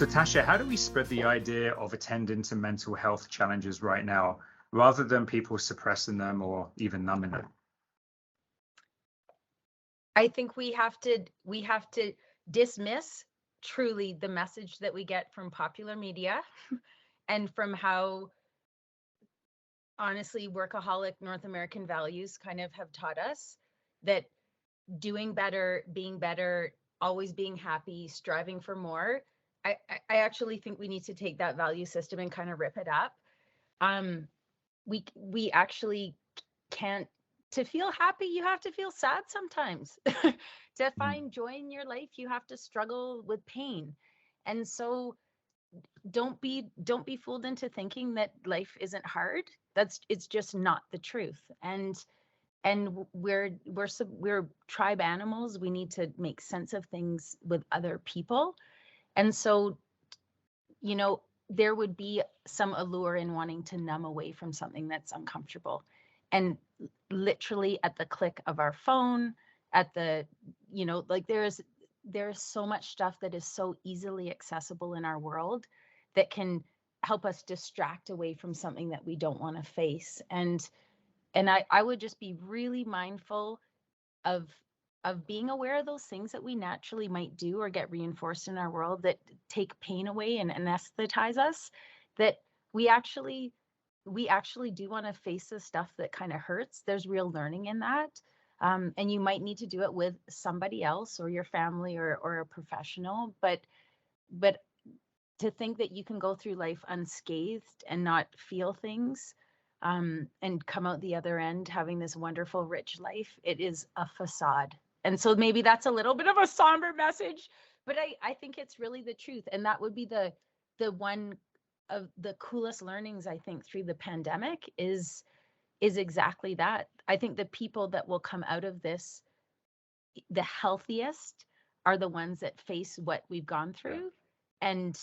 So Tasha, how do we spread the idea of attending to mental health challenges right now, rather than people suppressing them or even numbing them? I think we have to dismiss truly the message that we get from popular media and from how honestly workaholic North American values kind of have taught us that doing better, always being happy, striving for more. I actually think we need to take that value system and kind of rip it up. We actually can't. To feel happy, you have to feel sad sometimes. To Mm. find joy in your life, you have to struggle with pain. And so don't be fooled into thinking that life isn't hard. It's just not the truth. And we're tribe animals. We need to make sense of things with other people. And so, there would be some allure in wanting to numb away from something that's uncomfortable. And literally at the click of our phone, at the, like there's so much stuff that is so easily accessible in our world that can help us distract away from something that we don't want to face. And I would just be really mindful of being aware of those things that we naturally might do or get reinforced in our world that take pain away and anesthetize us, that we actually do want to face the stuff that kind of hurts. There's real learning in that. And you might need to do it with somebody else or your family or a professional, but to think that you can go through life unscathed and not feel things, and come out the other end having this wonderful, rich life, it is a facade. And so maybe that's a little bit of a somber message, but I think it's really the truth. And that would be the one of the coolest learnings, I think, through the pandemic is exactly that. I think the people that will come out of this the healthiest are the ones that face what we've gone through and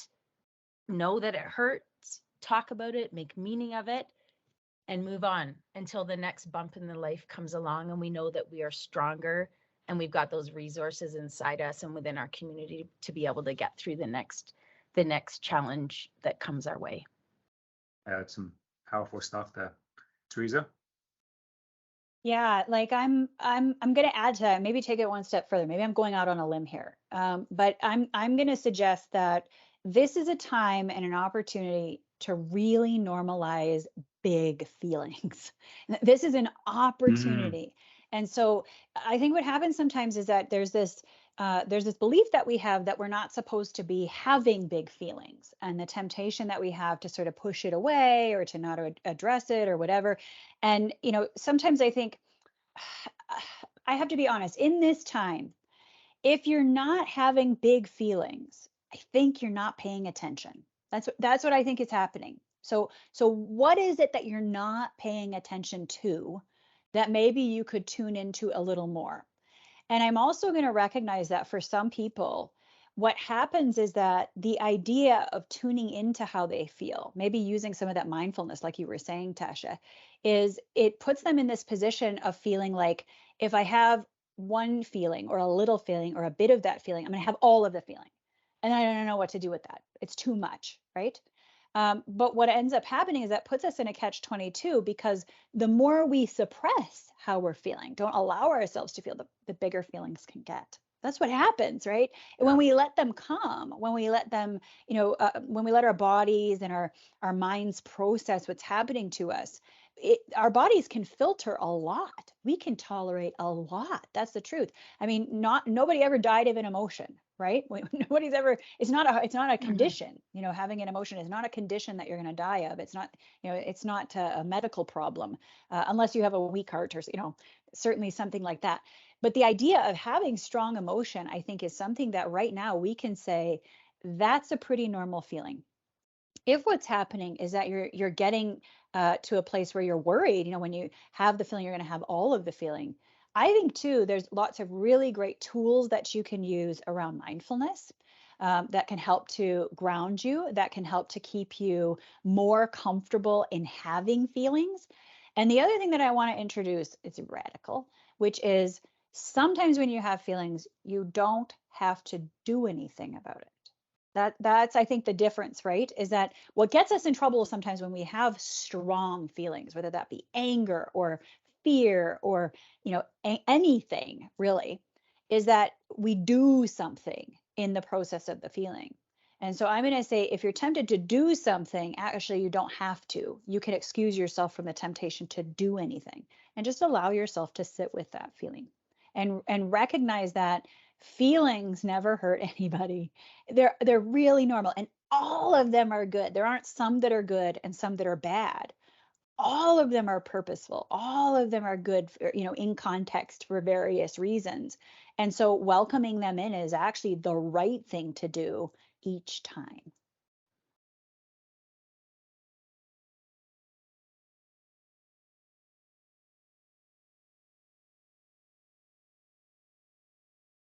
know that it hurts, talk about it, make meaning of it, and move on until the next bump in the life comes along and we know that we are stronger and we've got those resources inside us and within our community to be able to get through the next challenge that comes our way. Some powerful stuff there. Teresa? Yeah, like I'm going to add to that, maybe take it one step further. Maybe I'm going out on a limb here. But I'm going to suggest that this is a time and an opportunity to really normalize big feelings. This is an opportunity. And so I think what happens sometimes is that there's this belief that we have that we're not supposed to be having big feelings, and the temptation that we have to sort of push it away or to not address it or whatever. And sometimes I think I have to be honest, in this time, if you're not having big feelings, I think you're not paying attention. That's what I think is happening. So what is it that you're not paying attention to that maybe you could tune into a little more? And I'm also going to recognize that for some people, what happens is that the idea of tuning into how they feel, maybe using some of that mindfulness, like you were saying, Tasha, is it puts them in this position of feeling like, if I have one feeling or a little feeling or a bit of that feeling, I'm going to have all of the feeling. And I don't know what to do with that. It's too much, right? But what ends up happening is that puts us in a catch-22, because the more we suppress how we're feeling, don't allow ourselves to feel, the bigger feelings can get. That's what happens, right? And when we let them come, when we let them, when we let our bodies and our minds process what's happening to us, our bodies can filter a lot. We can tolerate a lot. That's the truth. I mean, nobody ever died of an emotion, right? Nobody's ever. It's not a condition. Having an emotion is not a condition that you're going to die of. It's not. It's not a medical problem, unless you have a weak heart or certainly something like that. But the idea of having strong emotion, I think, is something that right now we can say that's a pretty normal feeling. If what's happening is that you're getting to a place where you're worried, when you have the feeling you're going to have all of the feeling, I think too, there's lots of really great tools that you can use around mindfulness that can help to ground you, that can help to keep you more comfortable in having feelings. And the other thing that I want to introduce, it's radical, which is sometimes when you have feelings, you don't have to do anything about it. That's I think the difference, right? Is that what gets us in trouble sometimes when we have strong feelings, whether that be anger or fear or, anything really, is that we do something in the process of the feeling. And so I'm going to say, if you're tempted to do something, actually you don't have to. You can excuse yourself from the temptation to do anything and just allow yourself to sit with that feeling and recognize that feelings never hurt anybody. They're really normal, and all of them are good. There aren't some that are good and some that are bad. All of them are purposeful. All of them are good for, in context for various reasons. And so welcoming them in is actually the right thing to do each time.